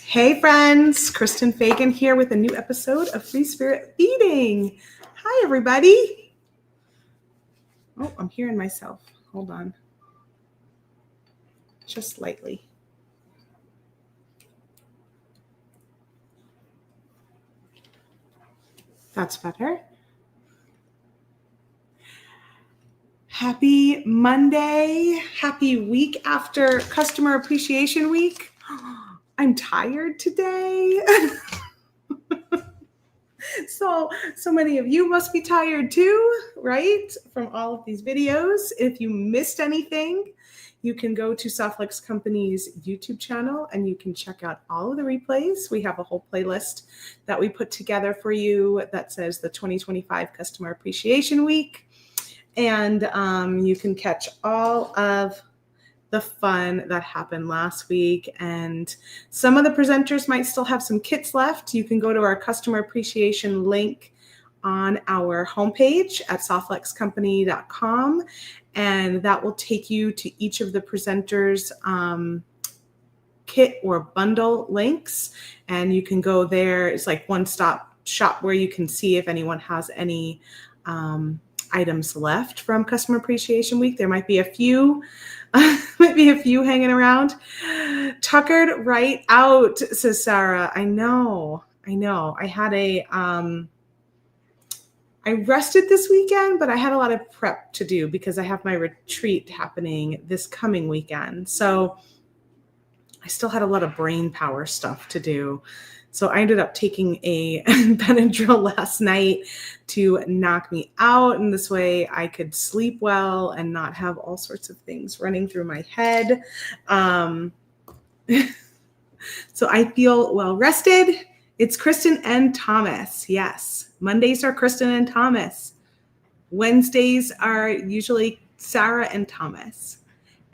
Hey friends, Kristen Fagan here with a new episode of Free Spirit Beading. Hi everybody. Oh, I'm hearing myself. Hold on. Just slightly. That's better. Happy Monday. Happy week after Customer Appreciation Week. I'm tired today. So many of you must be tired too, right? From all of these videos. If you missed anything, you can go to Softlex Company's YouTube channel and you can check out all of the replays. We have a whole playlist that we put together for you that says the 2025 Customer Appreciation Week. And you can catch all of the fun that happened last week. And some of the presenters might still have some kits left. You can go to our customer appreciation link on our homepage at softlexcompany.com, and that will take you to each of the presenters' kit or bundle links. And you can go there. It's like one-stop shop where you can see if anyone has any items left from Customer Appreciation Week. There might be a few hanging around. Tuckered right out, says Sarah. I know. I had I rested this weekend, but I had a lot of prep to do because I have my retreat happening this coming weekend. So I still had a lot of brain power stuff to do. So I ended up taking a Benadryl last night to knock me out. And this way I could sleep well and not have all sorts of things running through my head. So I feel well rested. It's Kristen and Thomas. Yes. Mondays are Kristen and Thomas. Wednesdays are usually Sarah and Thomas.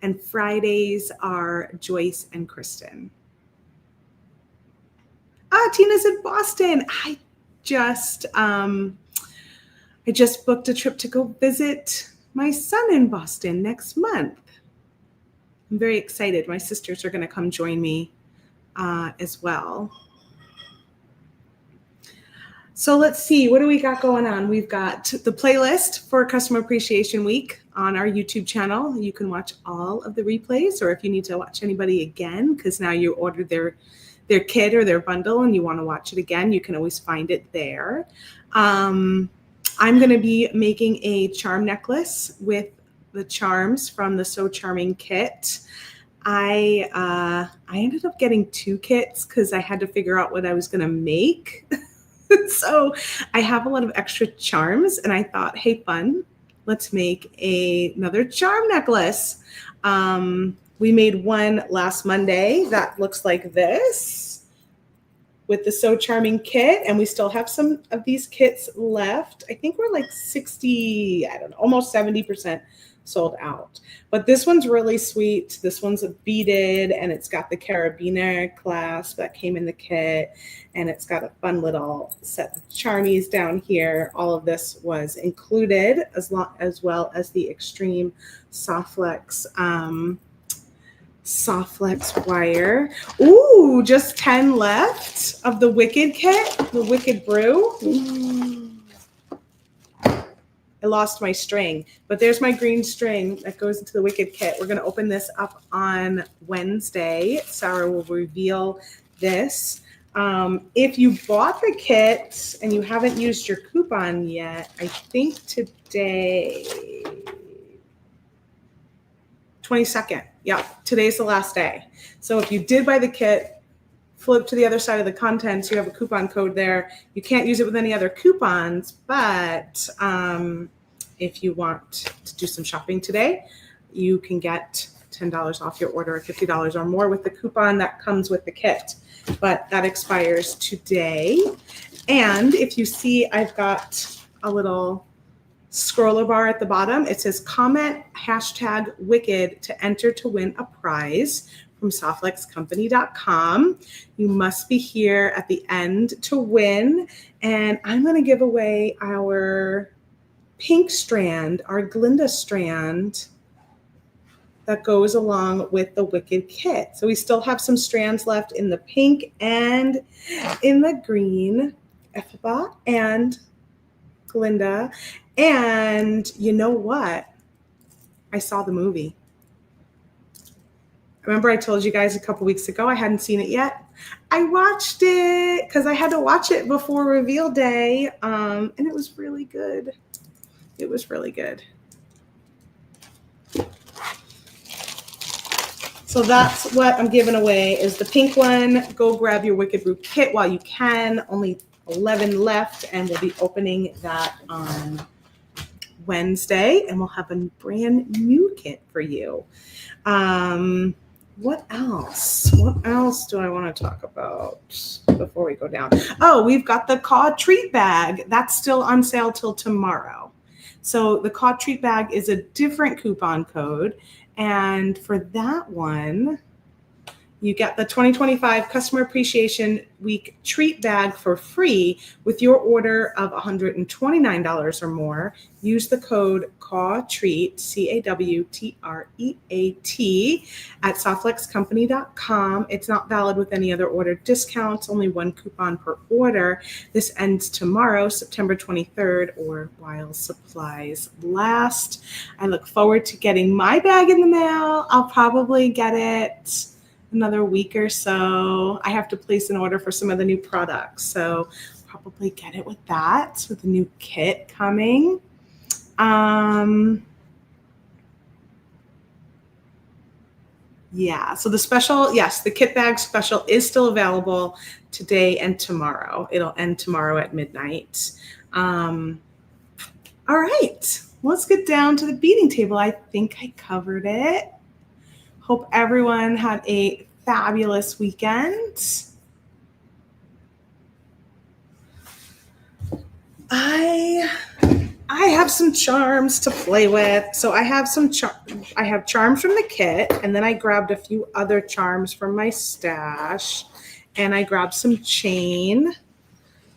And Fridays are Joyce and Kristen. Tina's in Boston. I just booked a trip to go visit my son in Boston next month. I'm very excited. My sisters are going to come join me as well. So let's see, what do we got going on? We've got the playlist for Customer Appreciation Week on our YouTube channel. You can watch all of the replays, or if you need to watch anybody again, because now you ordered their kit or their bundle and you want to watch it again, you can always find it there. I'm going to be making a charm necklace with the charms from the So Charming kit. I ended up getting 2 kits because I had to figure out what I was going to make. So I have a lot of extra charms and I thought, hey, fun, let's make another charm necklace. We made one last Monday that looks like this with the So Charming kit, and we still have some of these kits left. I think we're like 60, I don't know, almost 70% sold out. But this one's really sweet. This one's a beaded, and it's got the carabiner clasp that came in the kit, and it's got a fun little set of charmies down here. All of this was included, as well as the Extreme Softlex wire. Ooh, just 10 left of the Wicked kit, the Wicked Brew. I lost my string, but there's my green string that goes into the Wicked kit. We're going to open this up on Wednesday. Sarah will reveal this. If you bought the kit and you haven't used your coupon yet, I think today, 22nd. Yeah, today's the last day. So if you did buy the kit, flip to the other side of the contents, you have a coupon code there. You can't use it with any other coupons, but if you want to do some shopping today, you can get $10 off your order, $50 or more with the coupon that comes with the kit. But that expires today. And if you see, I've got a little scroller bar at the bottom. It says comment #Wicked to enter to win a prize from softlexcompany.com. You must be here at the end to win. And I'm going to give away our pink strand, our Glinda strand that goes along with the Wicked kit. So we still have some strands left in the pink and in the green. Epha and Glinda. And you know what? I saw the movie. Remember I told you guys a couple weeks ago I hadn't seen it yet? I watched it because I had to watch it before reveal day, and it was really good. It was really good. So that's what I'm giving away is the pink one. Go grab your Wicked Root kit while you can. Only 11 left, and we'll be opening that on Wednesday, and we'll have a brand new kit for you. What else? What else do I want to talk about before we go down? Oh, we've got the Caw Treat Bag. That's still on sale till tomorrow. So the Caw Treat Bag is a different coupon code. And for that one, you get the 2025 Customer Appreciation Week treat bag for free with your order of $129 or more. Use the code CAWTREAT, CAWTREAT, at softflexcompany.com. It's not valid with any other order discounts, only one coupon per order. This ends tomorrow, September 23rd, or while supplies last. I look forward to getting my bag in the mail. I'll probably get it another week or so. I have to place an order for some of the new products, so probably get it with that, with the new kit coming. Yeah, so the special, yes, the kit bag special is still available today and tomorrow. It'll end tomorrow at midnight. All right, let's get down to the beading table. I think I covered it. Hope everyone had a fabulous weekend. I have some charms to play with. So I have I have charms from the kit, and then I grabbed a few other charms from my stash, and I grabbed some chain.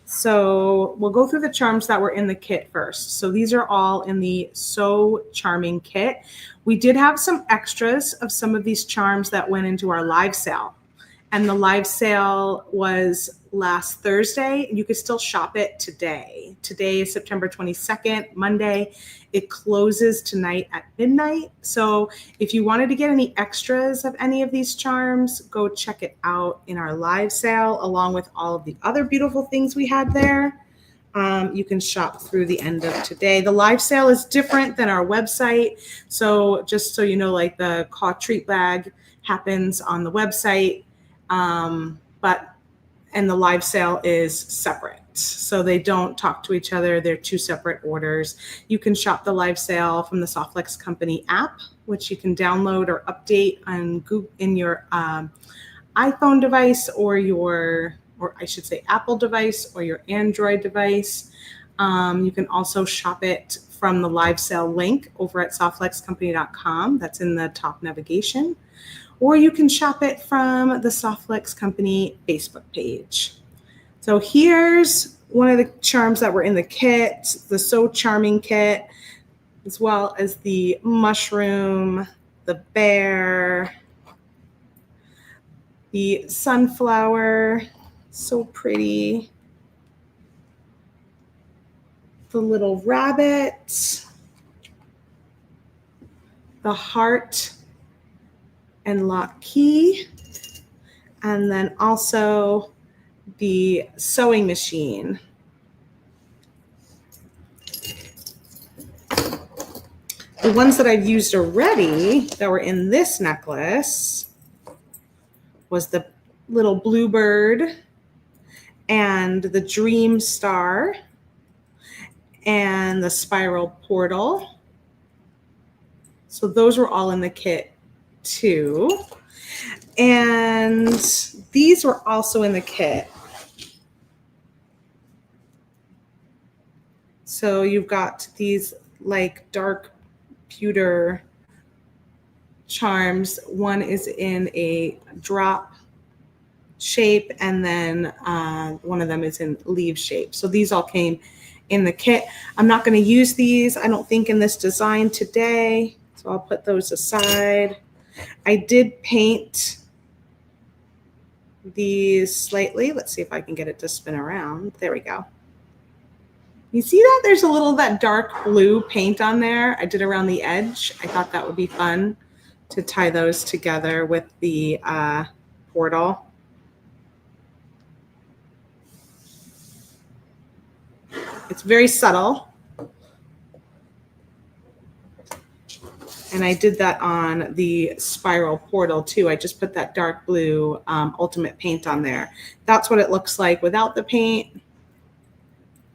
So we'll go through the charms that were in the kit first. So these are all in the So Charming kit. We did have some extras of some of these charms that went into our live sale. And the live sale was last Thursday. You could still shop it today. Today is September 22nd, Monday. It closes tonight at midnight. So if you wanted to get any extras of any of these charms, go check it out in our live sale, along with all of the other beautiful things we had there. You can shop through the end of today. The live sale is different than our website. So just so you know, like the Caw Treat Bag happens on the website, and the live sale is separate. So they don't talk to each other. They're two separate orders. You can shop the live sale from the Softflex Company app, which you can download or update on Google in your iPhone device or I should say Apple device or your Android device. You can also shop it from the live sale link over at softflexcompany.com. That's in the top navigation. Or you can shop it from the Softflex Company Facebook page. So here's one of the charms that were in the kit, the So Charming kit, as well as the mushroom, the bear, the sunflower, so pretty, the little rabbit, the heart and lock key, and then also the sewing machine. The ones that I've used already that were in this necklace was the little bluebird and the dream star and the spiral portal. So those were all in the kit too. And these were also in the kit. So you've got these like dark pewter charms. One is in a drop shape, and then one of them is in leaf shape. So these all came in the kit. I'm not going to use these, I don't think, in this design today. So So I'll put those aside. I did paint these slightly. Let's see if I can get it to spin around. There we go. You see that? There's a little of that dark blue paint on there. I did around the edge. I thought that would be fun to tie those together with the portal. It's very subtle. And I did that on the spiral portal too. I just put that dark blue ultimate paint on there. That's what it looks like without the paint.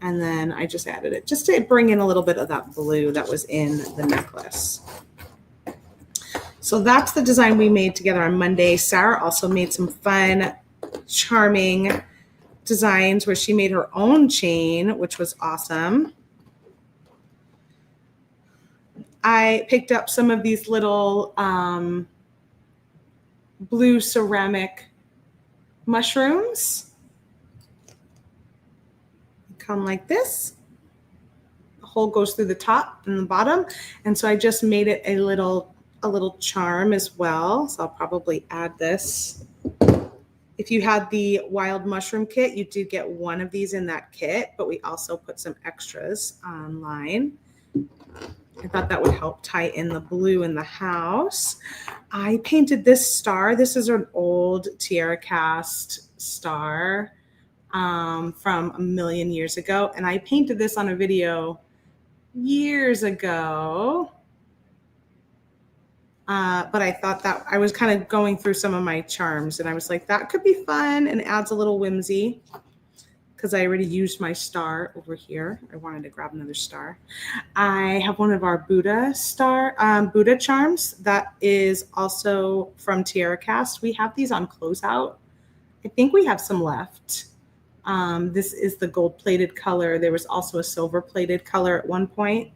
And then I just added it just to bring in a little bit of that blue that was in the necklace. So that's the design we made together on Monday. Sarah also made some fun, charming designs where she made her own chain, which was awesome. I picked up some of these little blue ceramic mushrooms. Come like this. The hole goes through the top and the bottom. And so I just made it a little charm as well. So I'll probably add this. If you had the wild mushroom kit, you did get one of these in that kit, but we also put some extras online. I thought that would help tie in the blue in the house. I painted this star. This is an old tiara cast star from a million years ago. And I painted this on a video years ago. But I thought that I was kind of going through some of my charms and I was like, that could be fun and adds a little whimsy because I already used my star over here. I wanted to grab another star. I have one of our Buddha charms that is also from Tiara Cast. We have these on closeout. I think we have some left. This is the gold plated color. There was also a silver plated color at one point.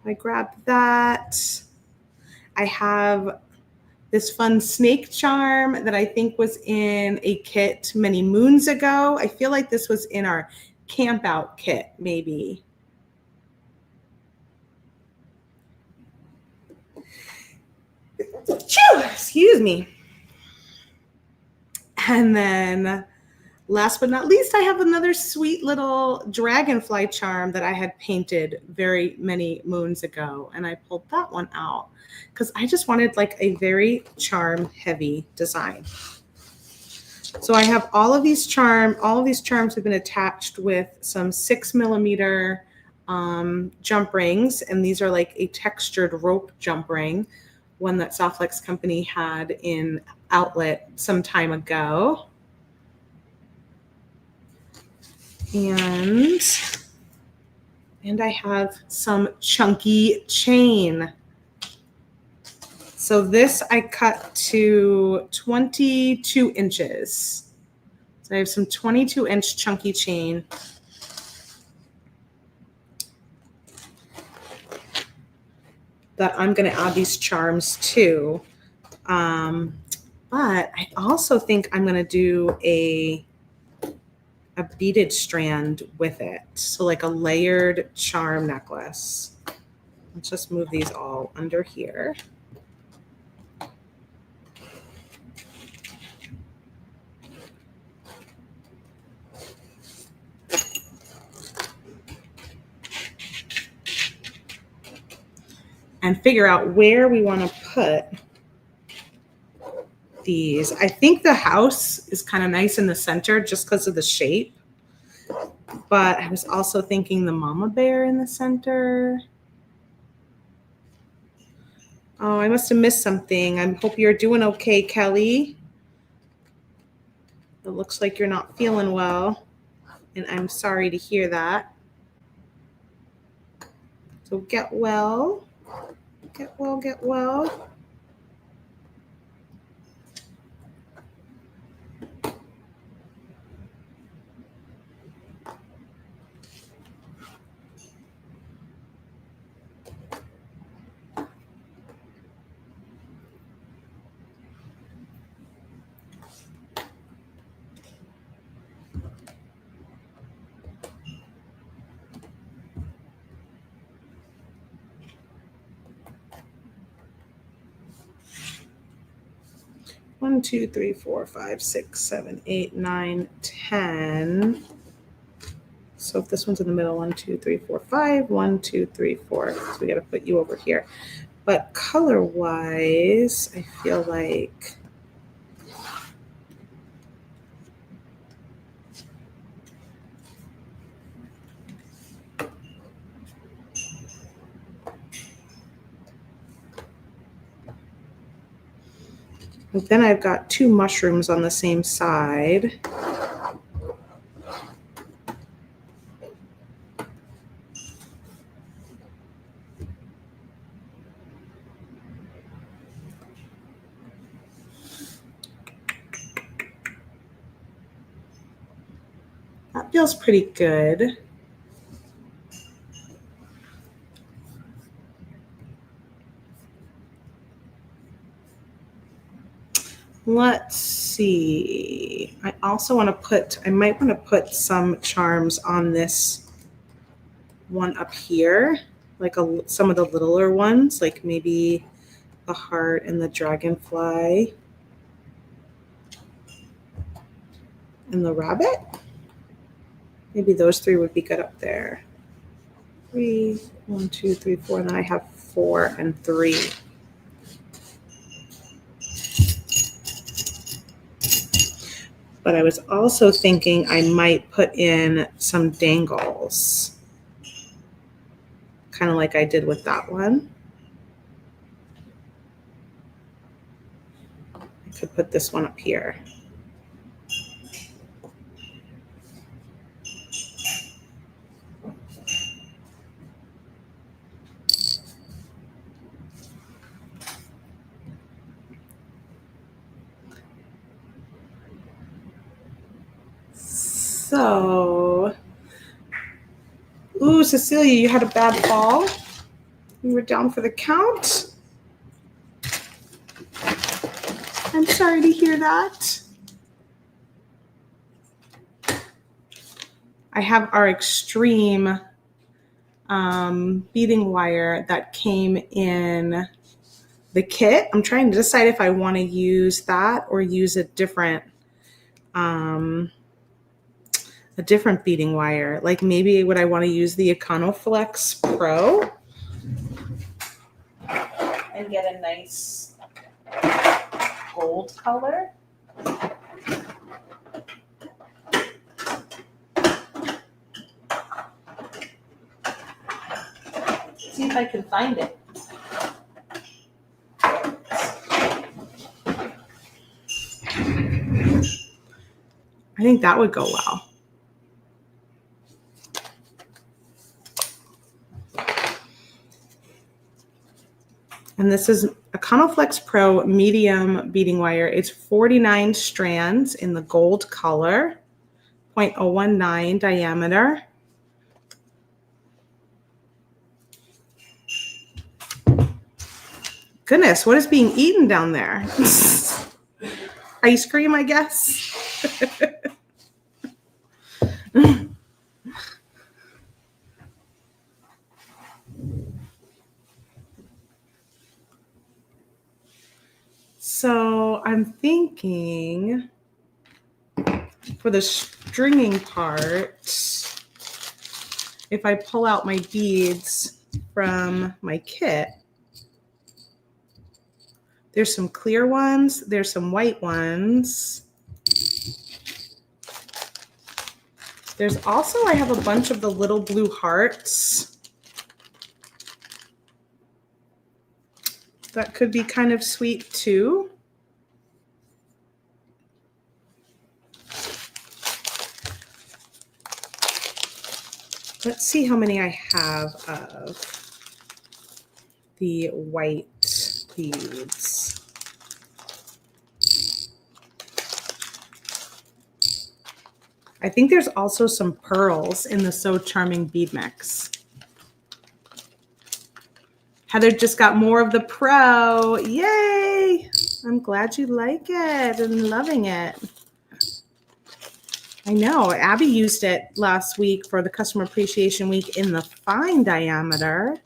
I grabbed that. I have this fun snake charm that I think was in a kit many moons ago. I feel like this was in our camp out kit, maybe. Excuse me. And then last but not least, I have another sweet little dragonfly charm that I had painted very many moons ago. And I pulled that one out because I just wanted like a very charm heavy design. So I have all of these charms have been attached with some 6mm jump rings. And these are like a textured rope jump ring, one that Softlex Company had in outlet some time ago. And I have some chunky chain. So this I cut to 22 inches. So I have some 22-inch chunky chain. That I'm going to add these charms to. But I also think I'm going to do a beaded strand with it. So like a layered charm necklace. Let's just move these all under here. And figure out where we want to put these. I think the house is kind of nice in the center just because of the shape. But I was also thinking the mama bear in the center. Oh, I must have missed something. I hope you're doing okay, Kelly. It looks like you're not feeling well. And I'm sorry to hear that. So get well. Get well, get well. 1, 2, 3, 4, 5, 6, 7, 8, 9, 10. So if this one's in the middle, 1, 2, 3, 4, 5, 1, 2, 3, 4. So we got to put you over here. But color-wise, I feel like and then I've got 2 mushrooms on the same side. That feels pretty good. Let's see. I also want to put, I might want to put some charms on this one up here, like some of the littler ones, like maybe the heart and the dragonfly and the rabbit. Maybe those 3 would be good up there. 3, 1, 2, 3, 4, and then I have 4 and 3. But I was also thinking I might put in some dangles, kind of like I did with that one. I could put this one up here. So, ooh, Cecilia, you had a bad fall? You were down for the count? I'm sorry to hear that. I have our extreme beading wire that came in the kit. I'm trying to decide if I want to use that or use a different beading wire. Like maybe would I want to use the Econoflex Pro and get a nice gold color. See if I can find it. I think that would go well. And this is Econoflex Pro medium beading wire. It's 49 strands in the gold color, 0.019 diameter. Goodness, what is being eaten down there? Ice cream, I guess. So I'm thinking for the stringing part, if I pull out my beads from my kit, there's some clear ones, there's some white ones. There's also, I have a bunch of the little blue hearts. That could be kind of sweet too. Let's see how many I have of the white beads. I think there's also some pearls in the So Charming bead mix. Heather just got more of the Pro. Yay! I'm glad you like it and loving it. I know. Abby used it last week for the Customer Appreciation Week in the fine diameter.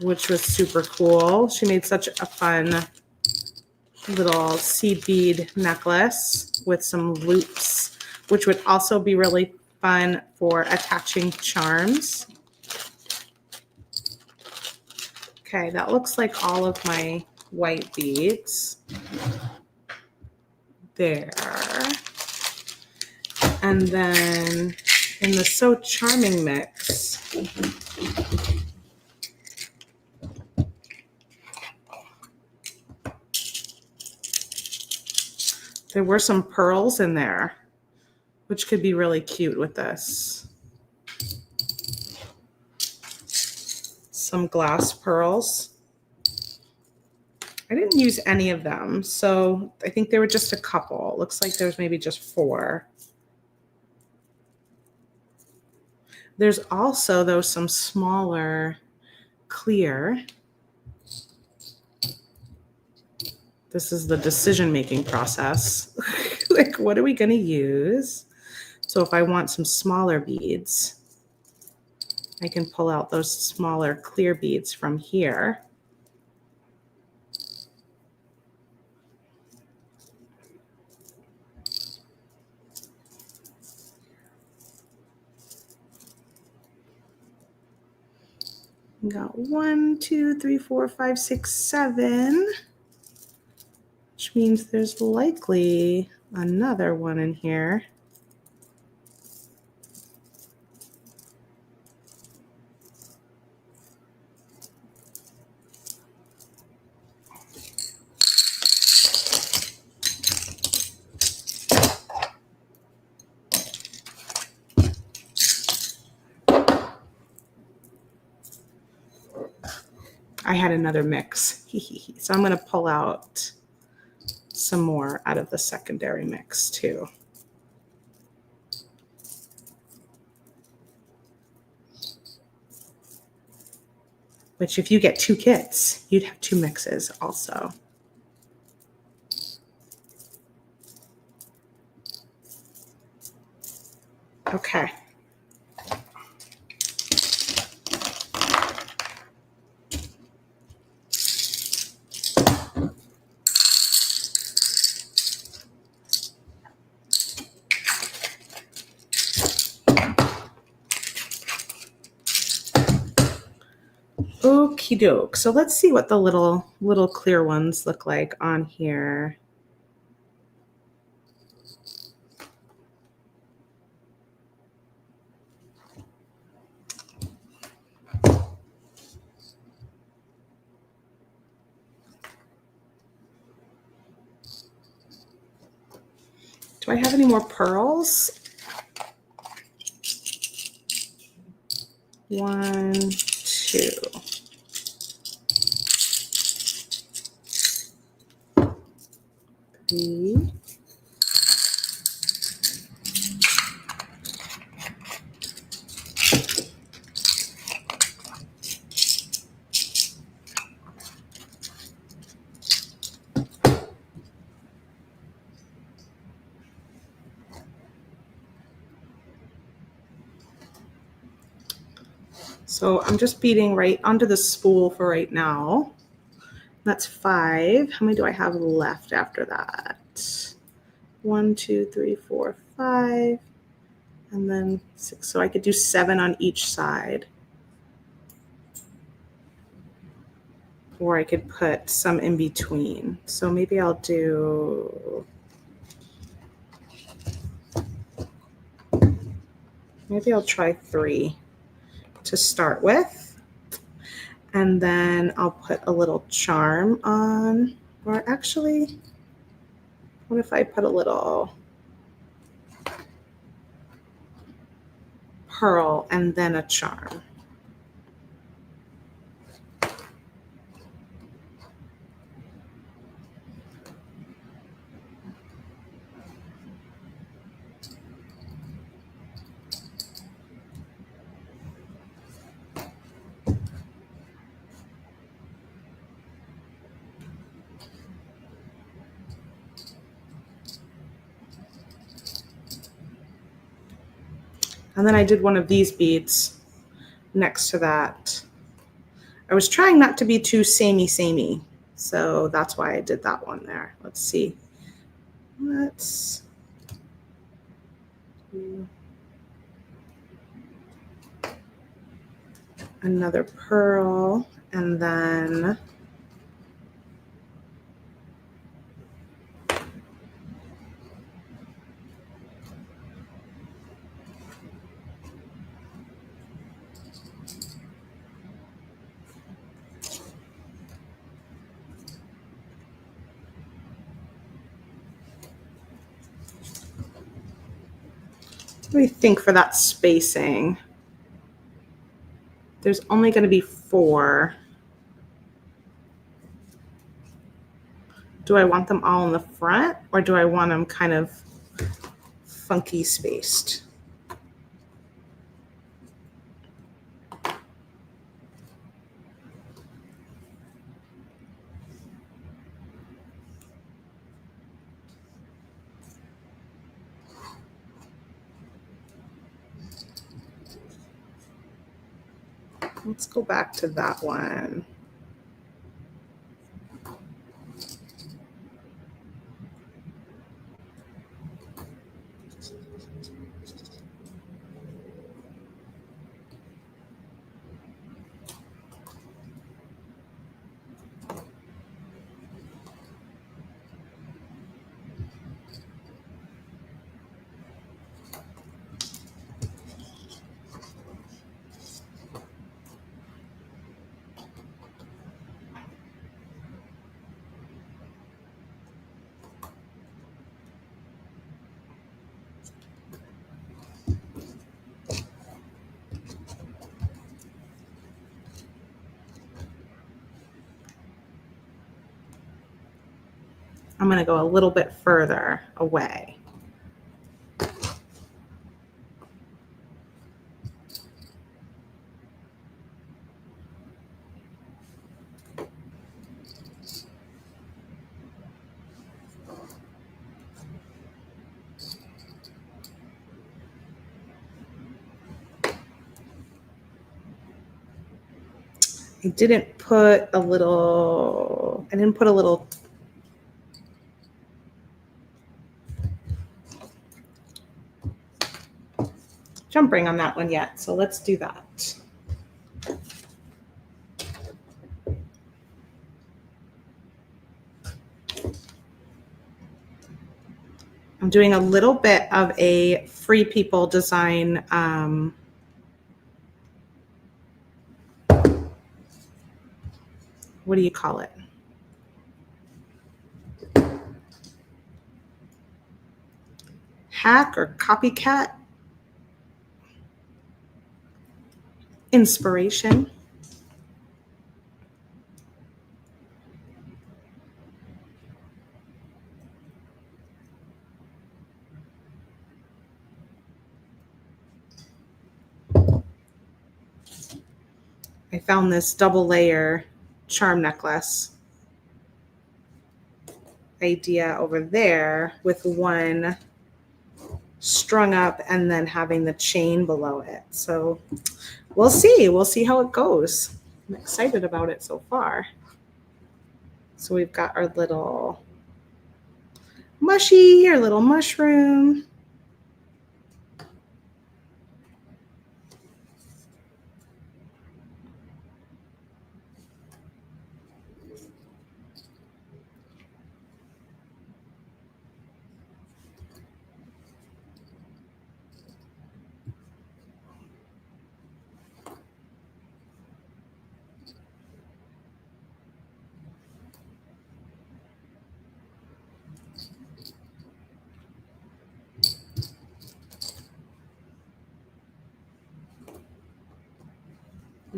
which was super cool. She made such a fun little seed bead necklace with some loops, which would also be really fun for attaching charms. Okay, that looks like all of my white beads. There. And then in the So Charming mix, there were some pearls in there, which could be really cute with this. Some glass pearls. I didn't use any of them, so I think there were just a couple. It looks like there's maybe just 4. There's also, though, some smaller clear. This is the decision-making process. Like, what are we going to use? So if I want some smaller beads, I can pull out those smaller clear beads from here. We got 1, 2, 3, 4, 5, 6, 7, which means there's likely another one in here. I had another mix, so I'm going to pull out some more out of the secondary mix too. Which if you get 2 kits, you'd have 2 mixes also. Okay. Okie doke. So let's see what the little clear ones look like on here. Do I have any more pearls? 1, 2. 3. So I'm just beading right onto the spool for right now. That's 5. How many do I have left after that? 1, 2, 3, 4, 5, and then 6. So I could do 7 on each side. Or I could put some in between. So maybe I'll do, maybe I'll try 3 to start with. And then I'll put a little charm on, or actually, what if I put a little pearl and then a charm? And then I did one of these beads next to that. I was trying not to be too samey, so that's why I did that one there. Let's see. Let's do another pearl, and then what do we think for that spacing? There's only going to be 4. Do I want them all in the front, or do I want them kind of funky spaced? Let's go back to that one. I'm going to go a little bit further away. I didn't put a little jump ring on that one yet, so let's do that. I'm doing a little bit of a Free People design what do you call it? Hack or copycat inspiration. I found this double layer charm necklace idea over there with one strung up and then having the chain below it. So we'll see how it goes. I'm excited about it so far. So we've got our little mushy, our little mushroom.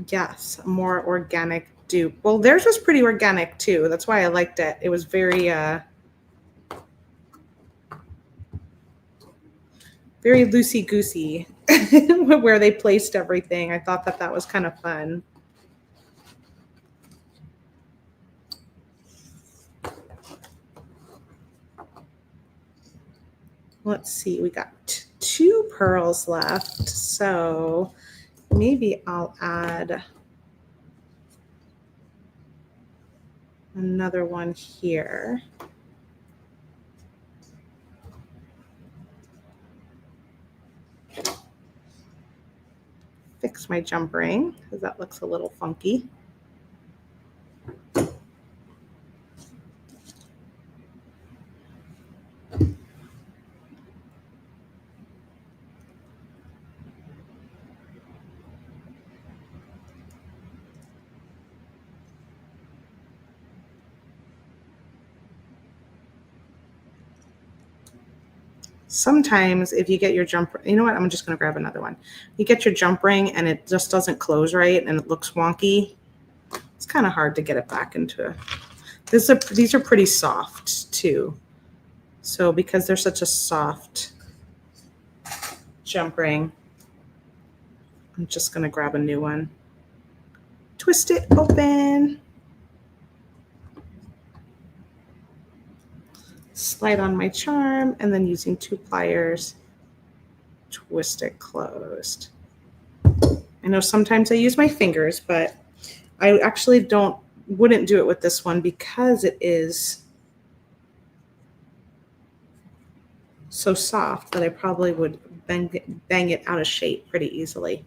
Yes, a more organic dupe. Well, theirs was pretty organic too. That's why I liked it. It was very very loosey-goosey where they placed everything. I thought that was kind of fun. Let's see, we got 2 pearls left, so maybe I'll add another one here. Fix my jump ring because that looks a little funky. Sometimes if you get your jump, you know what, I'm just going to grab another one. You get your jump ring and it just doesn't close right and it looks wonky. It's kind of hard to get it back into. These are pretty soft too. So because they're such a soft jump ring, I'm just going to grab a new one. Twist it open. Slide on my charm and then using 2 pliers, twist it closed. I know sometimes I use my fingers, but I actually wouldn't do it with this one because it is so soft that I probably would bang it out of shape pretty easily.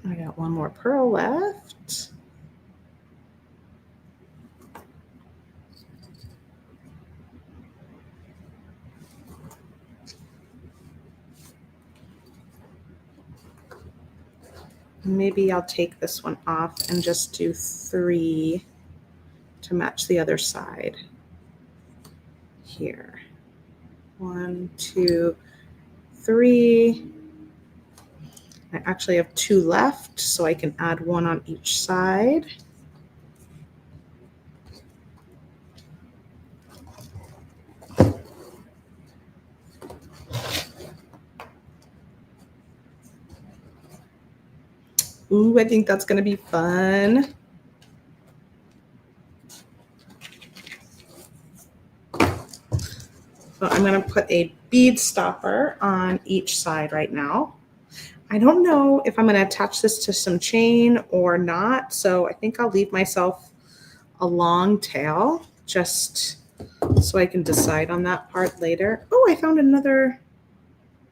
I got one more pearl left. Maybe I'll take this one off and just do 3 to match the other side here. 1, 2, 3. I actually have 2 left, so I can add 1 on each side. Ooh, I think that's going to be fun. So I'm going to put a bead stopper on each side right now. I don't know if I'm going to attach this to some chain or not, so I think I'll leave myself a long tail just so I can decide on that part later. Oh, I found another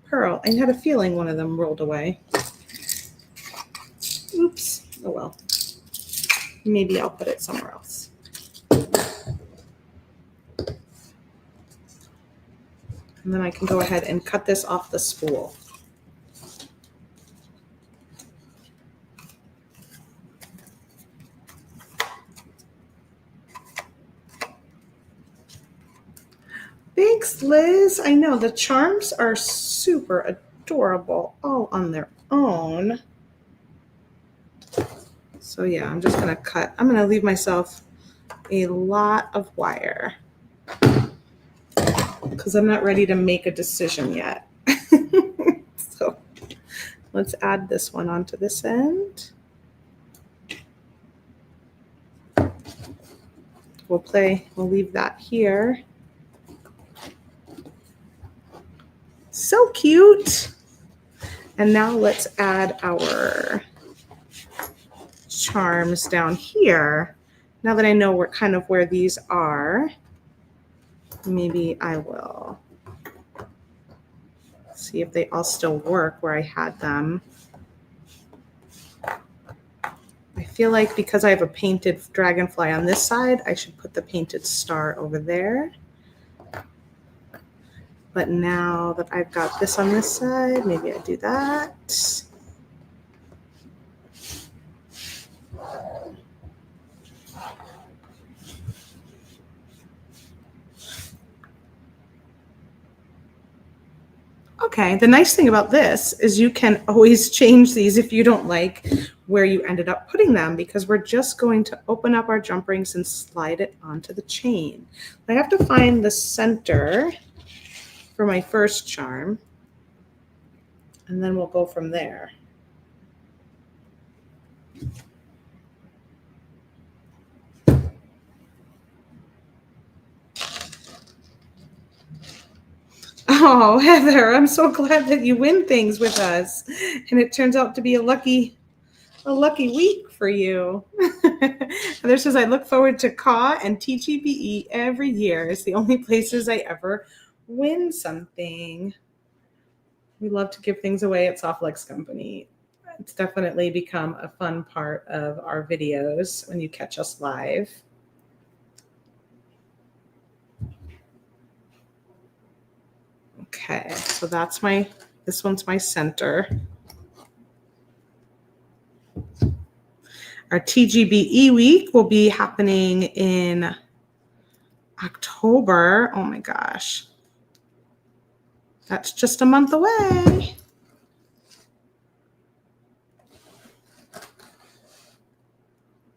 pearl. I had a feeling one of them rolled away. Oops. Oh well. Maybe I'll put it somewhere else. And then I can go ahead and cut this off the spool. Thanks, Liz. I know the charms are super adorable all on their own. So yeah, I'm just going to cut. I'm going to leave myself a lot of wire because I'm not ready to make a decision yet. So let's add this one onto this end. We'll leave that here. So cute. And now let's add our charms down here. Now that I know where these are, maybe I will see if they all still work where I had them. I feel like because I have a painted dragonfly on this side, I should put the painted star over there. But now that I've got this on this side, maybe I do that. Okay, the nice thing about this is you can always change these if you don't like where you ended up putting them, because we're just going to open up our jump rings and slide it onto the chain. I have to find the center for my first charm, and then we'll go from there. Oh, Heather, I'm so glad that you win things with us. And it turns out to be a lucky week for you. Heather says, I look forward to CAW and TGBE every year. It's the only places I ever win something. We love to give things away at Softlex Company. It's definitely become a fun part of our videos when you catch us live. Okay, so that's this one's my center. Our TGBE week will be happening in October. Oh my gosh. That's just a month away.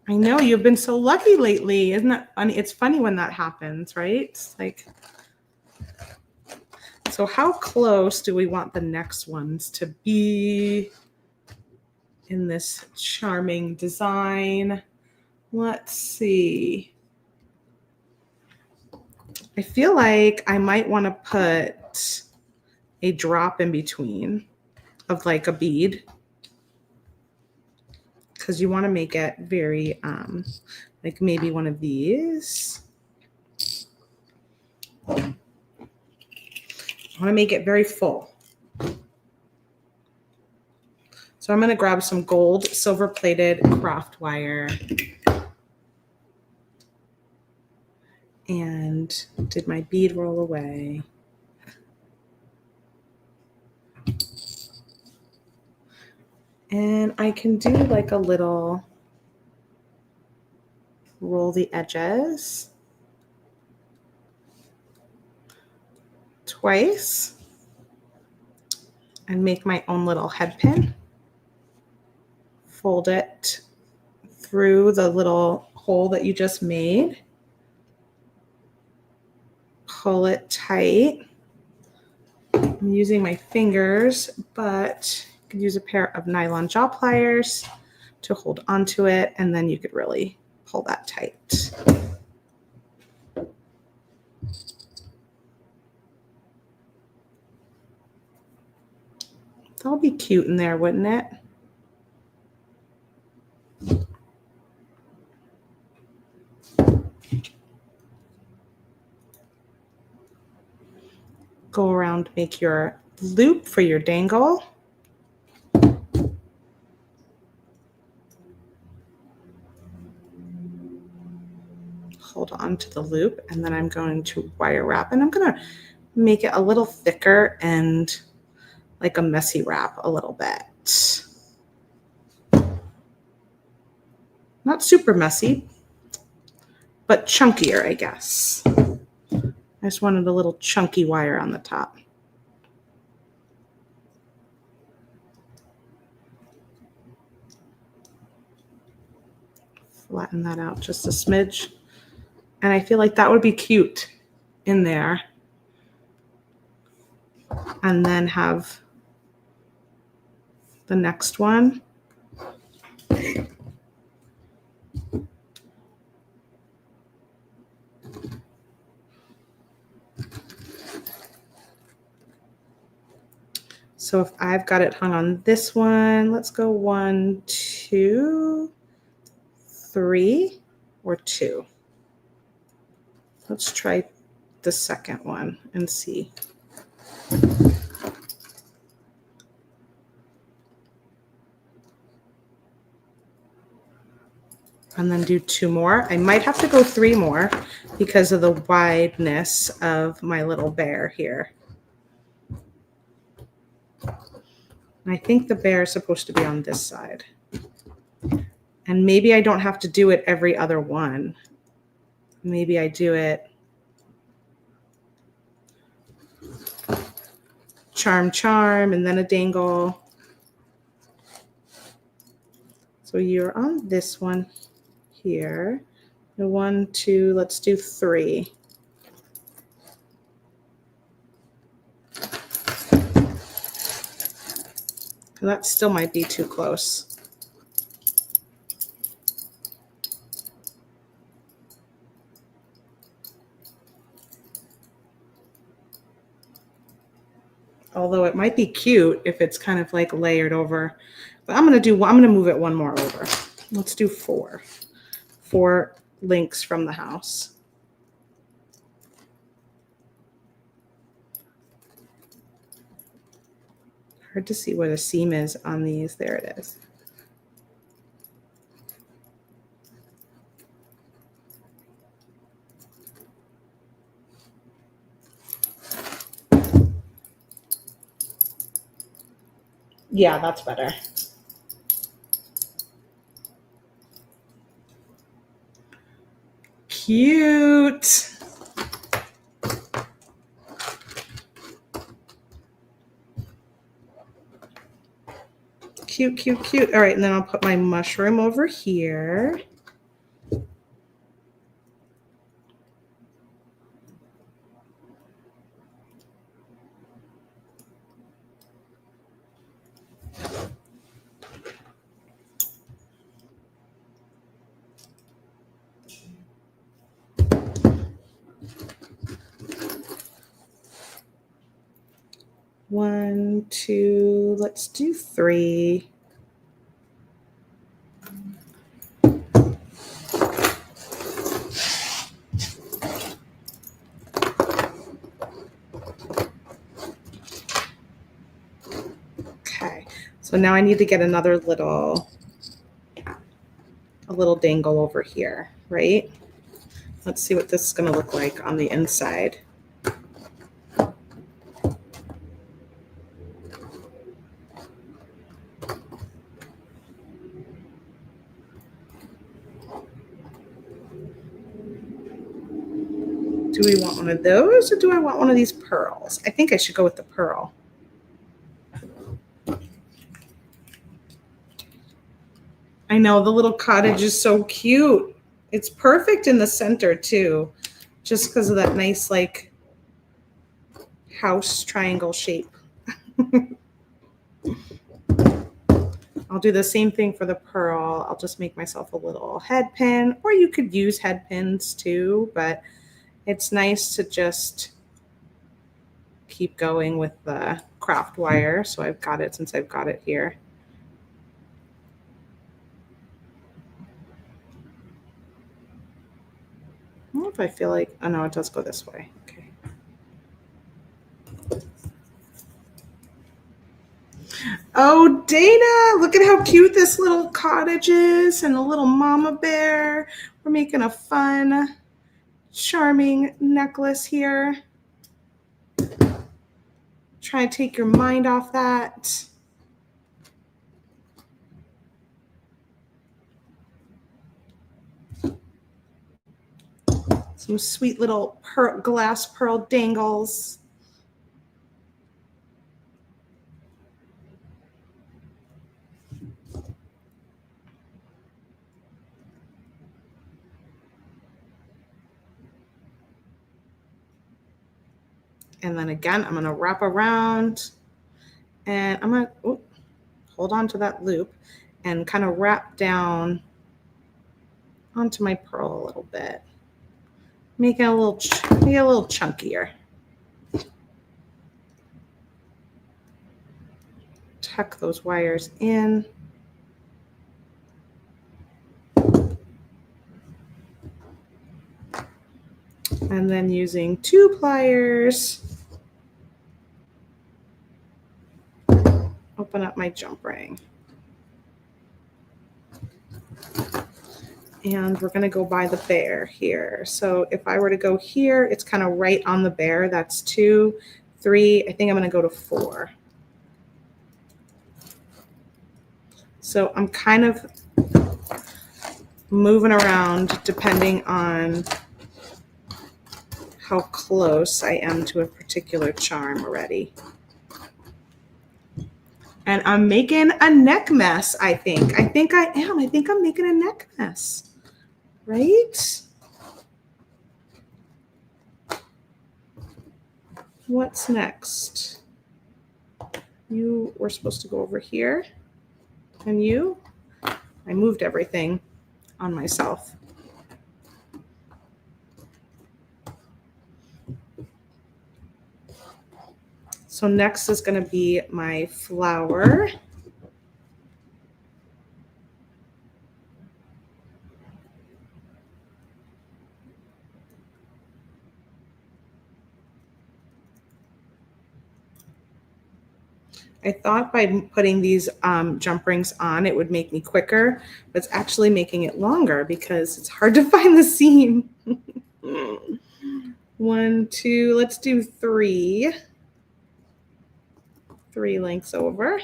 I know you've been so lucky lately. Isn't that funny? It's funny when that happens, right? It's like, so how close do we want the next ones to be in this charming design? Let's see. I feel like I might want to put a drop in between of like a bead, because you want to make it very like maybe one of these. I want to make it very full. So I'm going to grab some gold silver plated craft wire and did my bead roll away. And I can do like a little roll the edges twice and make my own little head pin. Fold it through the little hole that you just made. Pull it tight. I'm using my fingers, but you could use a pair of nylon jaw pliers to hold onto it, and then you could really pull that tight. That'll be cute in there, wouldn't it? Go around, make your loop for your dangle. Hold on to the loop, and then I'm going to wire wrap, and I'm going to make it a little thicker and like a messy wrap a little bit. Not super messy, but chunkier, I guess. I just wanted a little chunky wire on the top. Flatten that out just a smidge. And I feel like that would be cute in there. And then have the next one. So if I've got it hung on this one, let's go 1, 2, 3, or 2. Let's try the second one and see. And then do 2 more. I might have to go 3 more because of the wideness of my little bear here. I think the bear is supposed to be on this side. And maybe I don't have to do it every other one. Maybe I do it charm, charm, and then a dangle. So you're on this one here. 1, 2, let's do 3. That still might be too close. Although it might be cute if it's kind of like layered over. But I'm going to move it one more over. Let's do 4. 4 links from the house. Hard to see where the seam is on these. There it is. Yeah, that's better. Cute. Cute, cute, cute. All right, and then I'll put my mushroom over here. One, two, let's do 3. Okay, so now I need to get a little dangle over here, right? Let's see what this is going to look like on the inside. Do we want one of those or do I want one of these pearls? I think I should go with the pearl. I know the little cottage is so cute. It's perfect in the center too, just because of that nice like house triangle shape. I'll do the same thing for the pearl. I'll just make myself a little head pin, or you could use head pins too, but it's nice to just keep going with the craft wire. So I've got it since I've got it here. I don't know if I feel like, oh no, it does go this way. Okay. Oh, Dana, look at how cute this little cottage is and a little mama bear. We're making a fun, charming necklace here. Try to take your mind off that. Some sweet little glass pearl dangles. And then again, I'm going to wrap around and I'm going to hold on to that loop and kind of wrap down onto my pearl a little bit. Make it a little chunkier. Tuck those wires in. And then using 2 pliers, open up my jump ring. And we're going to go by the bear here. So if I were to go here, it's kind of right on the bear. That's 2, 3. I think I'm going to go to 4. So I'm kind of moving around depending on how close I am to a particular charm already. And I'm making a neck mess, I think. I think I am. I think I'm making a neck mess. Right? What's next? You were supposed to go over here. And you? I moved everything on myself. So next is going to be my flower. I thought by putting these jump rings on, it would make me quicker, but it's actually making it longer because it's hard to find the seam. 1, 2, let's do 3. 3 lengths over.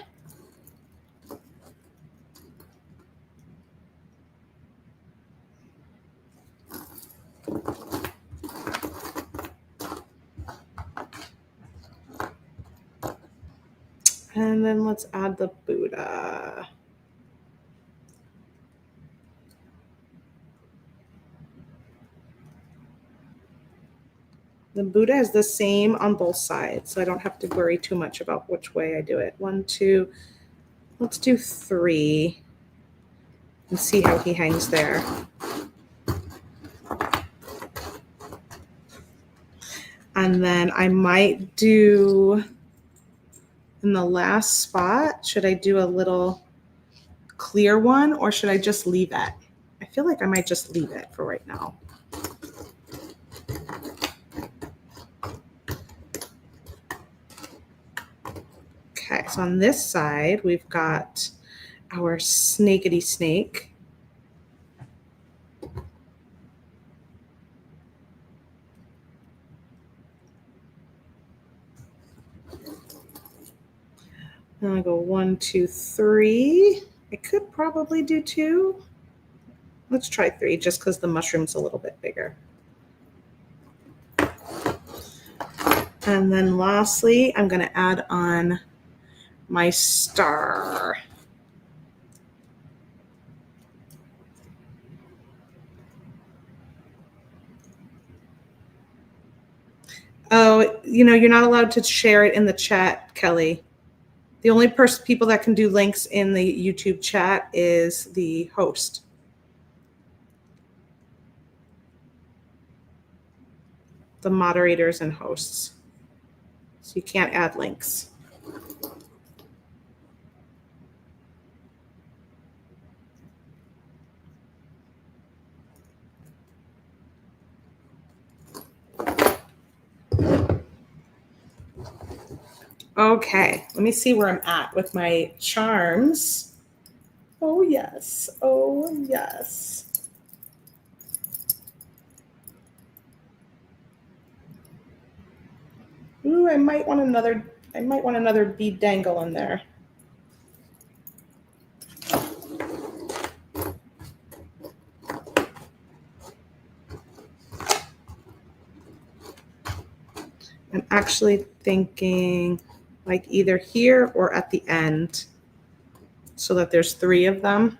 And then let's add the Buddha. The Buddha is the same on both sides, so I don't have to worry too much about which way I do it. 1, 2, let's do 3 and see how he hangs there. And then I might do in the last spot, should I do a little clear one or should I just leave it? I feel like I might just leave it for right now. Okay, so on this side, we've got our snakeity snake. I'm gonna go 1, 2, 3. I could probably do 2. Let's try 3 just because the mushroom's a little bit bigger. And then lastly, I'm gonna add on my star. Oh, you're not allowed to share it in the chat, Kelly. The only people that can do links in the YouTube chat is the host. The moderators and hosts. So you can't add links. Okay, let me see where I'm at with my charms. Oh, yes. Oh, yes. Ooh, I might want another bead dangle in there. I'm actually thinking like either here or at the end so that there's 3 of them.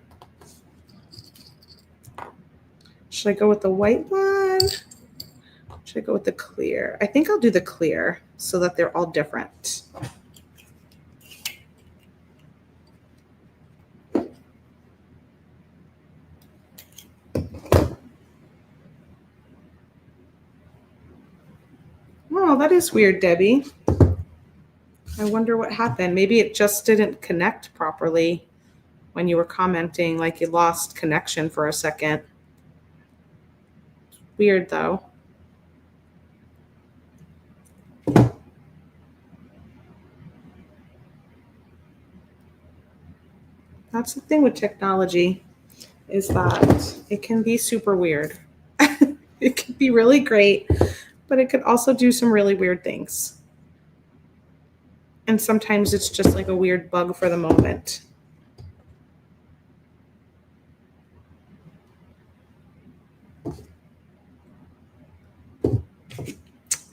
Should I go with the white one? Should I go with the clear? I think I'll do the clear so that they're all different. Oh, that is weird, Debbie. I wonder what happened. Maybe it just didn't connect properly when you were commenting, like you lost connection for a second. Weird, though. That's the thing with technology, is that it can be super weird. It can be really great, but it could also do some really weird things. And sometimes it's just like a weird bug for the moment.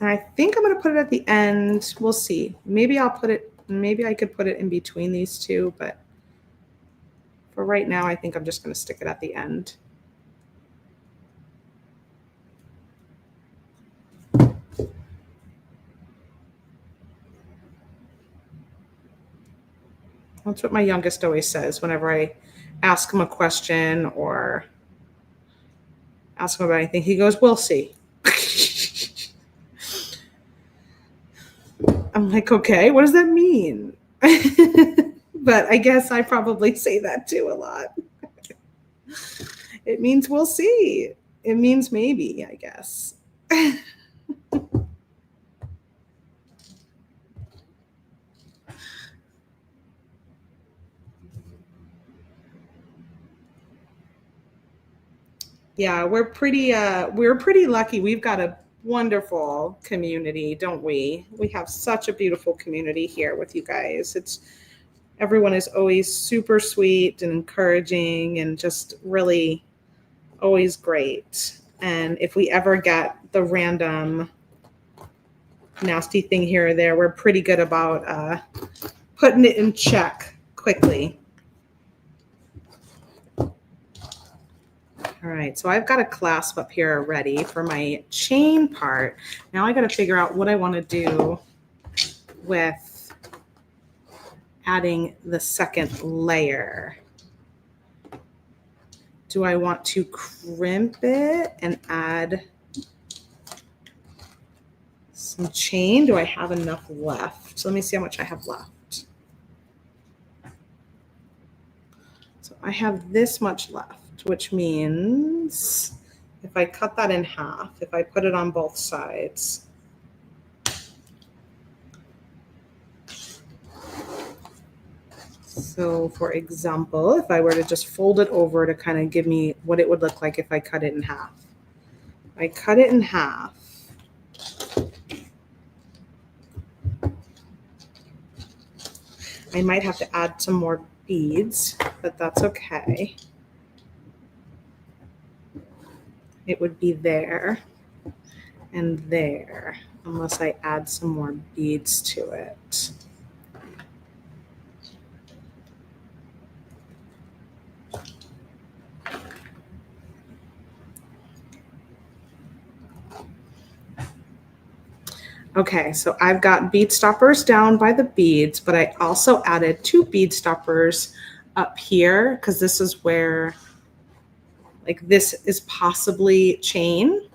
And I think I'm going to put it at the end. We'll see. Maybe I could put it in between these two, but for right now, I think I'm just going to stick it at the end. That's what my youngest always says whenever I ask him a question or ask him about anything. He goes, "We'll see." I'm like, okay, what does that mean? But I guess I probably say that too a lot. It means we'll see. It means maybe, I guess. Yeah, we're pretty lucky. We've got a wonderful community, don't we? We have such a beautiful community here with you guys. It's everyone is always super sweet and encouraging and just really always great. And if we ever get the random nasty thing here or there, we're pretty good about putting it in check quickly. All right, so I've got a clasp up here ready for my chain part. Now I got to figure out what I want to do with adding the second layer. Do I want to crimp it and add some chain? Do I have enough left? So let me see how much I have left. So I have this much left, which means if I cut that in half, if I put it on both sides, so for example, if I were to just fold it over to kind of give me what it would look like if I cut it in half. I cut it in half. I might have to add some more beads, but that's okay. It would be there and there, unless I add some more beads to it. Okay, so I've got bead stoppers down by the beads, but I also added 2 bead stoppers up here because this is where, like, this is possibly chain.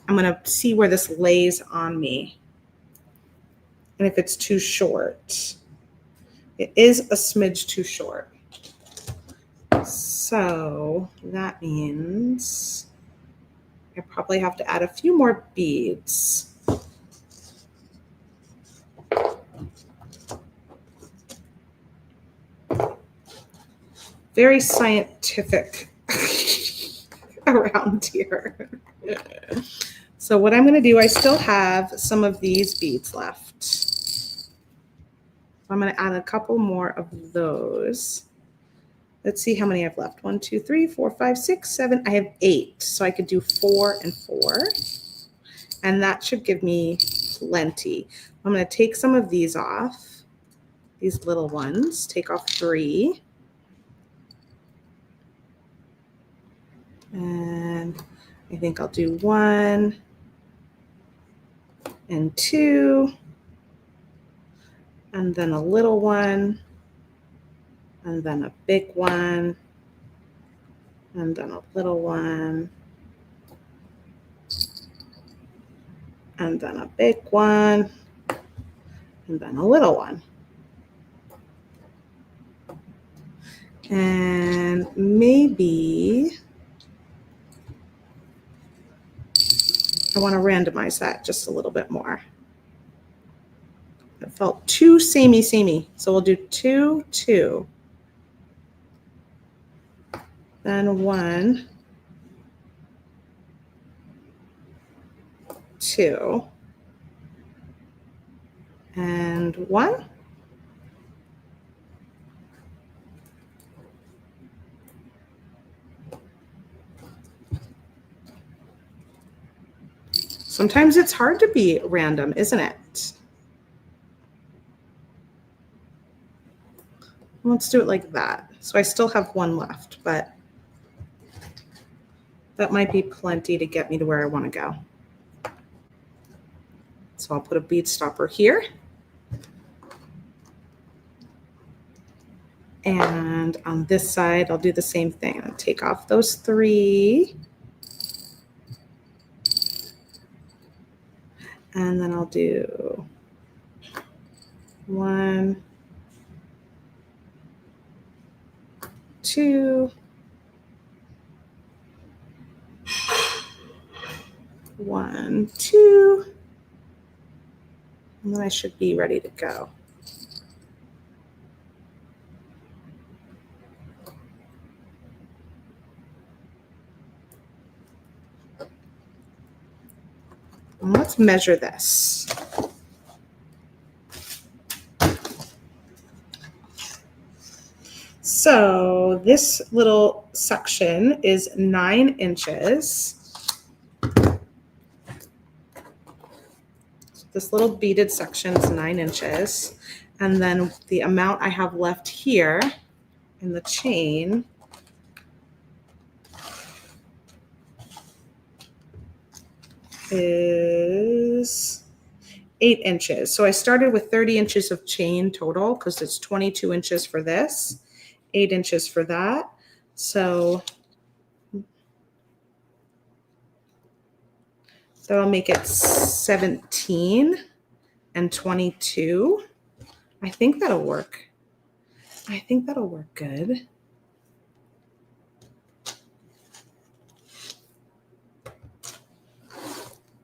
I'm going to see where this lays on me and if it's too short. It is a smidge too short. So that means I probably have to add a few more beads. Very scientific around here. So what I'm going to do, I still have some of these beads left. So I'm going to add a couple more of those. Let's see how many I've left. 1, 2, 3, 4, 5, 6, 7. I have 8. So I could do 4 and 4. And that should give me plenty. I'm going to take some of these off. These little ones. Take off 3. And I think I'll do 1 and 2, and then a little one, and then a big one, and then a little one, and then a big one, and then a little one. And maybe I want to randomize that just a little bit more. It felt too samey. So we'll do 2, 2. Then 1, 2. And 1. Sometimes it's hard to be random, isn't it? Let's do it like that. So I still have 1 left, but that might be plenty to get me to where I want to go. So I'll put a bead stopper here. And on this side, I'll do the same thing. I'll take off those 3. And then I'll do 1, 2, 1, 2, and then I should be ready to go. And let's measure this. So this little section is 9 inches. This little beaded section is 9 inches. And then the amount I have left here in the chain is 8 inches. So I started with 30 inches of chain total because it's 22 inches for this, 8 inches for that. So that'll make it 17 and 22. I think that'll work. I think that'll work good.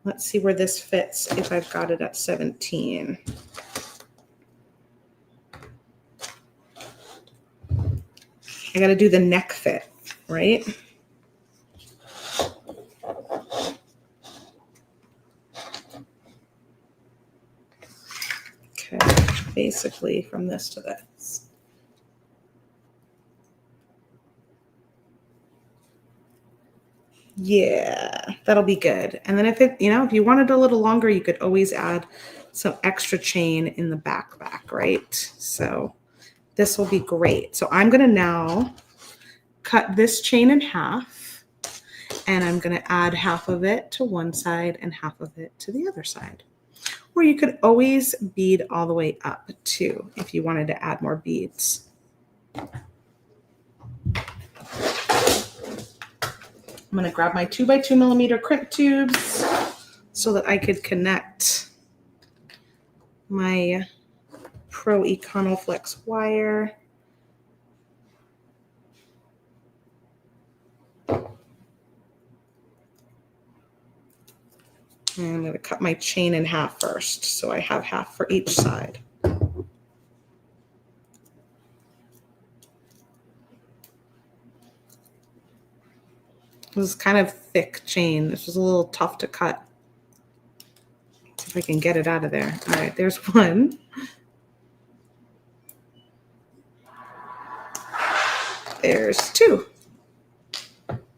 Let's see where this fits if I've got it at 17. I got to do the neck fit, right? Okay, basically from this to this. Yeah, that'll be good. And then if it, if you wanted a little longer, you could always add some extra chain in the back, right? So this will be great. So I'm going to now cut this chain in half, and I'm going to add half of it to one side and half of it to the other side. Or you could always bead all the way up too if you wanted to add more beads. I'm going to grab my 2x2 millimeter crimp tubes so that I could connect my Pro Econoflex wire. And I'm going to cut my chain in half first, so I have half for each side. This is kind of thick chain. This was a little tough to cut. See if I can get it out of there. All right, there's one. There's 2. So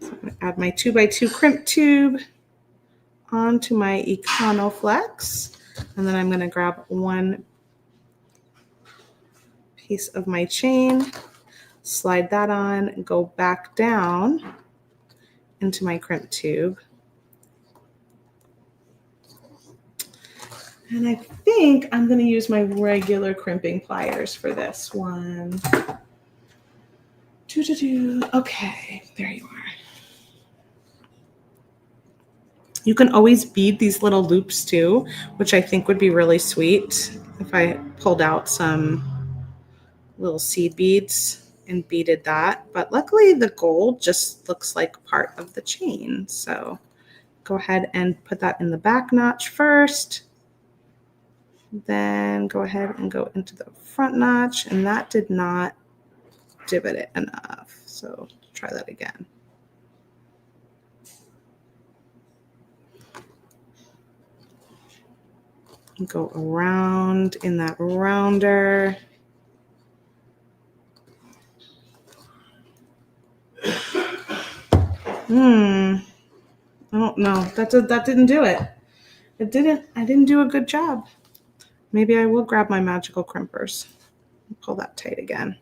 I'm going to add my 2x2 crimp tube onto my Econoflex, and then I'm going to grab one piece of my chain, slide that on, and go back down into my crimp tube. And I think I'm going to use my regular crimping pliers for this one. Okay, there you are. You can always bead these little loops too, which I think would be really sweet if I pulled out some little seed beads and beaded that. But luckily the gold just looks like part of the chain. So go ahead and put that in the back notch first. Then go ahead and go into the front notch, and that did not divot it enough. So try that again. Go around in that rounder. I don't know. That didn't do it. I didn't do a good job. Maybe I will grab my magical crimpers and pull that tight again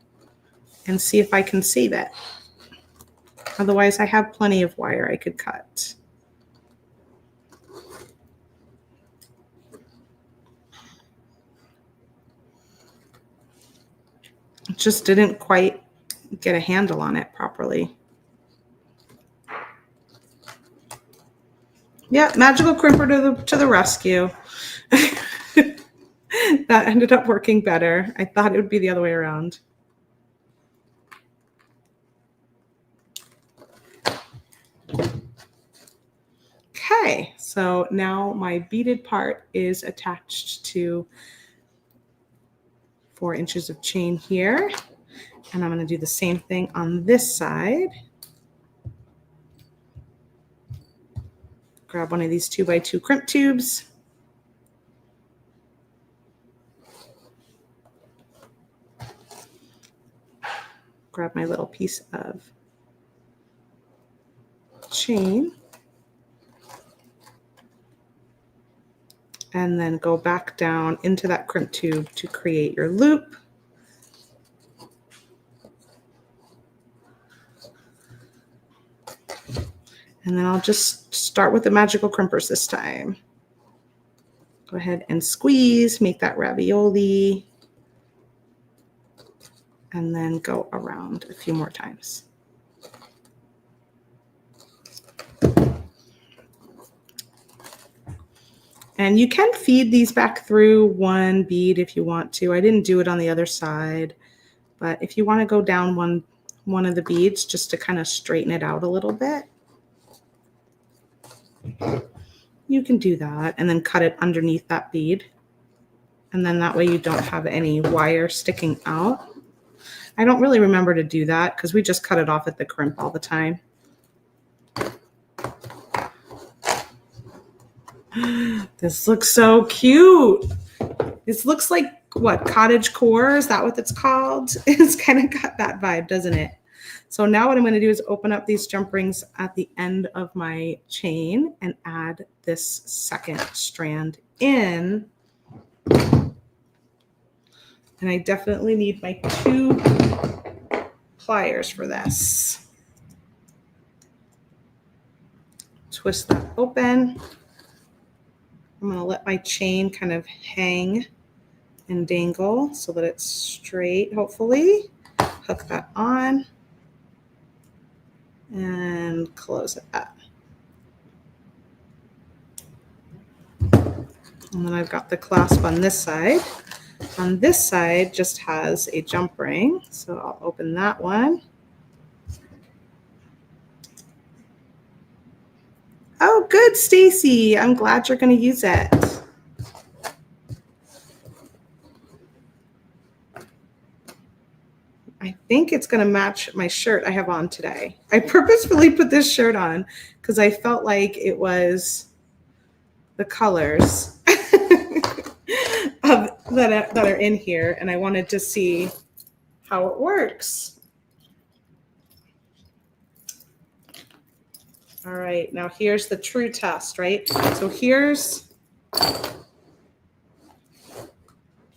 and see if I can save it. Otherwise, I have plenty of wire I could cut. It just didn't quite get a handle on it properly. Yeah, magical crimper to the rescue. That ended up working better. I thought it would be the other way around. Okay, so now my beaded part is attached to 4 inches of chain here. And I'm going to do the same thing on this side. Grab one of these 2x2 crimp tubes. Grab my little piece of chain. And then go back down into that crimp tube to create your loop. And then I'll just start with the magical crimpers this time. Go ahead and squeeze, make that ravioli, and then go around a few more times. And you can feed these back through one bead if you want to. I didn't do it on the other side, but if you want to go down one of the beads just to kind of straighten it out a little bit, you can do that and then cut it underneath that bead. And then that way you don't have any wire sticking out. I don't really remember to do that because we just cut it off at the crimp all the time. This looks so cute. This looks like what, cottage core? Is that what it's called? It's kind of got that vibe, doesn't it? So now what I'm going to do is open up these jump rings at the end of my chain and add this second strand in. And I definitely need my 2 pliers for this. Twist that open. I'm going to let my chain kind of hang and dangle so that it's straight, hopefully. Hook that on and close it up. And then I've got the clasp on this side. On this side just has a jump ring, so I'll open that one. Oh, good, Stacy. I'm glad you're going to use it. I think it's going to match my shirt I have on today. I purposefully put this shirt on because I felt like it was the colors that are in here, and I wanted to see how it works. All right, now here's the true test, right? So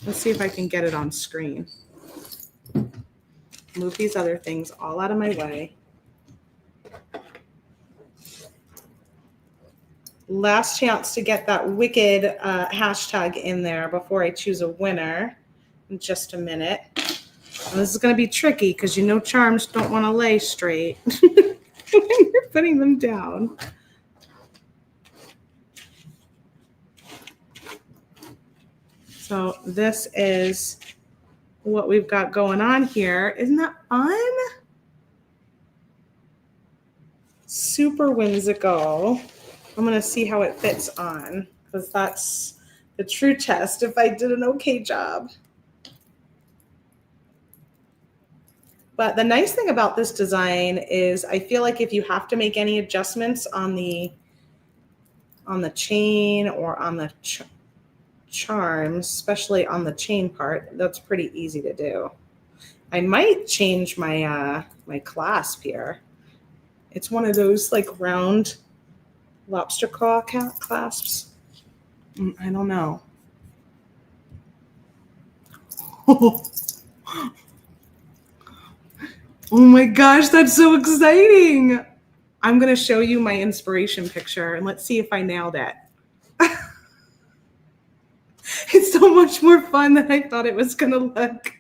let's see if I can get it on screen. Move these other things all out of my way. Last chance to get that wicked hashtag in there before I choose a winner in just a minute. And this is going to be tricky because you know charms don't want to lay straight when you're putting them down. So this is what we've got going on here. Isn't that fun? Super whimsical. I'm going to see how it fits on because that's the true test if I did an okay job. But the nice thing about this design is I feel like if you have to make any adjustments on the chain or on the charms, especially on the chain part, that's pretty easy to do. I might change my my clasp here. It's one of those like round lobster claw clasps. I don't know. Oh my gosh, that's so exciting. I'm going to show you my inspiration picture and let's see if I nailed it. It's so much more fun than I thought it was going to look.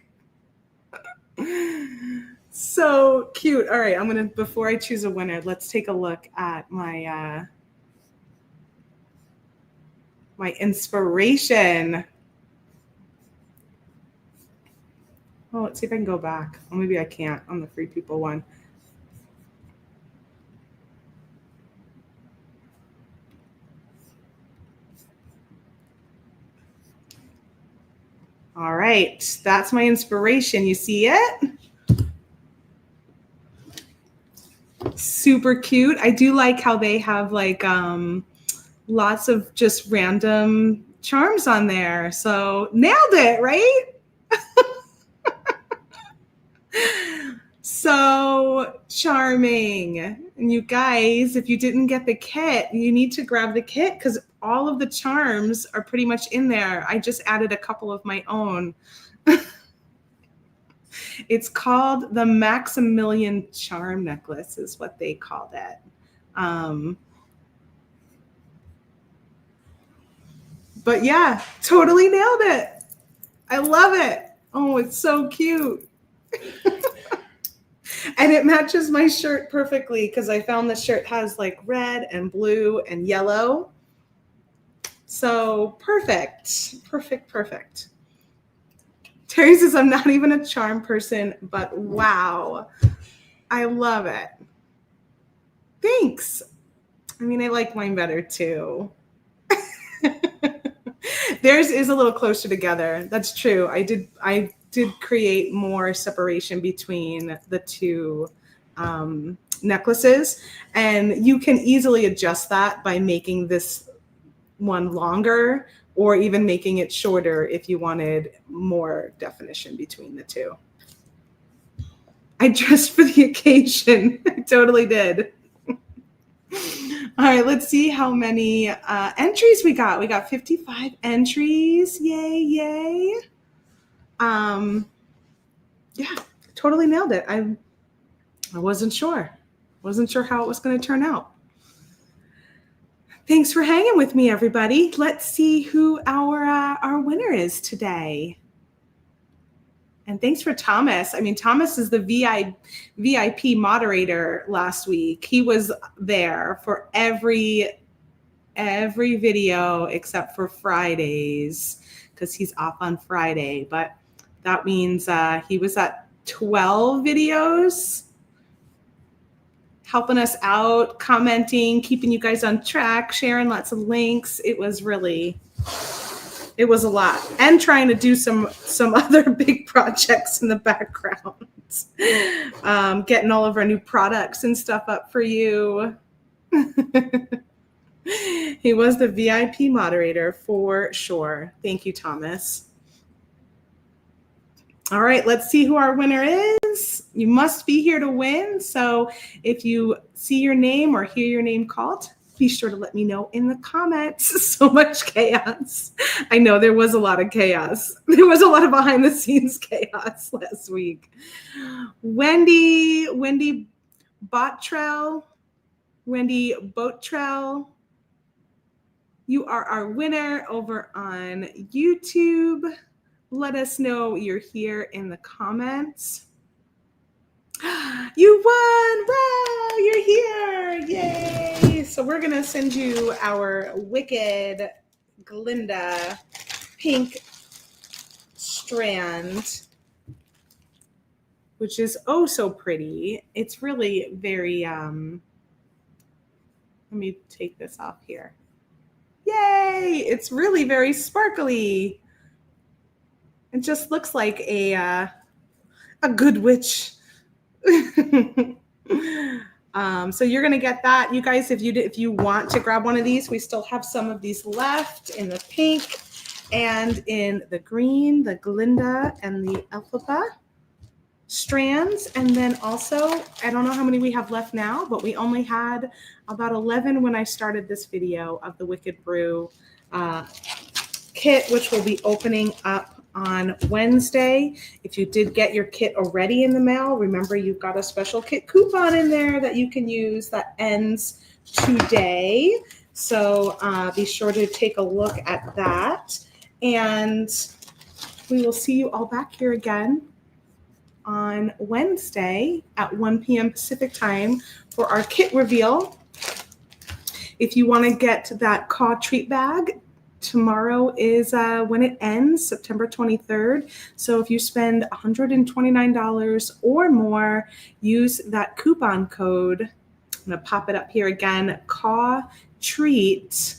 So cute. All right, before I choose a winner, let's take a look at my my inspiration. Let's see if I can go back. Or maybe I can't on the Free People one. All right, that's my inspiration. You see it? Super cute. I do like how they have like lots of just random charms on there. So nailed it, right? So charming. And you guys, if you didn't get the kit, you need to grab the kit because all of the charms are pretty much in there. I just added a couple of my own. It's called the Maximilian Charm Necklace is what they called it. But yeah, totally nailed it. I love it. Oh, it's so cute. And it matches my shirt perfectly because I found the shirt has like red and blue and yellow. So perfect, perfect, perfect. Terry says, I'm not even a charm person, but wow, I love it. Thanks. I mean, I like mine better too. Theirs is a little closer together. That's true. I did create more separation between the two necklaces, and you can easily adjust that by making this one longer or even making it shorter if you wanted more definition between the two. I dressed for the occasion. I totally did. All right, let's see how many entries we got. We got 55 entries. Yay, yay. Yeah, totally nailed it. I wasn't sure. Wasn't sure how it was going to turn out. Thanks for hanging with me, everybody. Let's see who our winner is today. And thanks for Thomas. I mean, Thomas is the VIP moderator last week. He was there for every video except for Fridays because he's off on Friday. But that means he was at 12 videos, helping us out, commenting, keeping you guys on track, sharing lots of links. It was a lot. And trying to do some other big projects in the background. Getting all of our new products and stuff up for you. He was the VIP moderator for sure. Thank you, Thomas. All right, let's see who our winner is. You must be here to win. So if you see your name or hear your name called, be sure to let me know in the comments. So much chaos. I know there was a lot of chaos. There was a lot of behind the scenes chaos last week. Wendy Botrell, you are our winner over on YouTube. Let us know you're here in the comments. You won! Wow, you're here! Yay! So we're going to send you our Wicked Glinda pink strand, which is oh so pretty. It's really very, let me take this off here. Yay! It's really very sparkly. It just looks like a good witch. So you're gonna get that, you guys. If you want to grab one of these, we still have some of these left in the pink and in the green, the Glinda and the Elphaba strands. And then also, I don't know how many we have left now, but we only had about 11 when I started this video of the Wicked Brew kit, which will be opening up on Wednesday. If you did get your kit already in the mail, remember you've got a special kit coupon in there that you can use that ends today. So be sure to take a look at that. And we will see you all back here again on Wednesday at 1 p.m. Pacific time for our kit reveal. If you want to get that CAW treat bag tomorrow is when it ends, September 23rd. So if you spend $129 or more, use that coupon code. I'm going to pop it up here again, CAW TREAT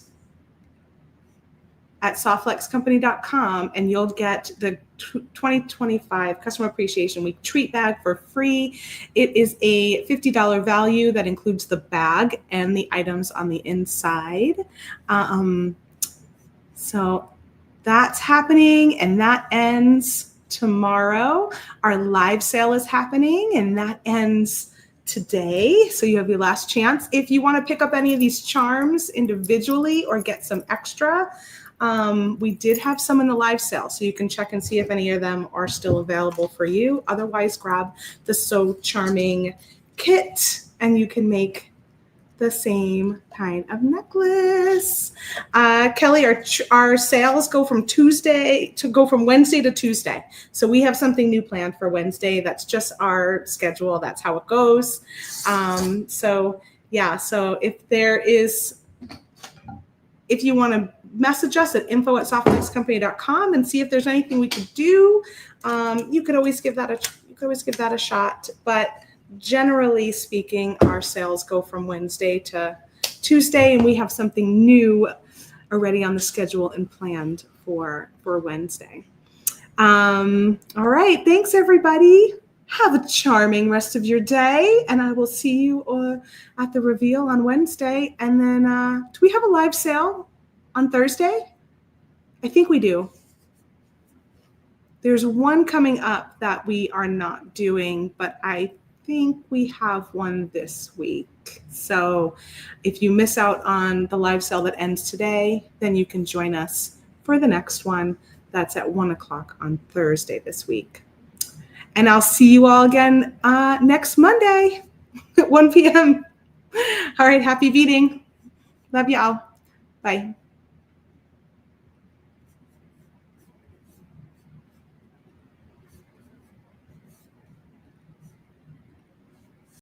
at softflexcompany.com, and you'll get the 2025 Customer Appreciation Week treat bag for free. It is a $50 value that includes the bag and the items on the inside. So that's happening, and that ends tomorrow. Our live sale is happening, and that ends today. So you have your last chance. If you want to pick up any of these charms individually or get some extra, we did have some in the live sale, so you can check and see if any of them are still available for you. Otherwise, grab the So Charming kit and you can make the same kind of necklace. Kelly, our sales go from Wednesday to Tuesday. So we have something new planned for Wednesday. That's just our schedule. That's how it goes. So if you want to message us at info@softflexcompany.com and see if there's anything we could do, you could always give that a shot. But generally speaking, our sales go from Wednesday to Tuesday, and we have something new already on the schedule and planned for Wednesday. All right, thanks everybody. Have a charming rest of your day, and I will see you at the reveal on Wednesday. And then, do we have a live sale on Thursday? I think we do. There's one coming up that we are not doing, but I think we have one this week. So if you miss out on the live sale that ends today, then you can join us for the next one. That's at 1 o'clock on Thursday this week. And I'll see you all again next Monday at 1 p.m. All right, happy beading. Love y'all. Bye.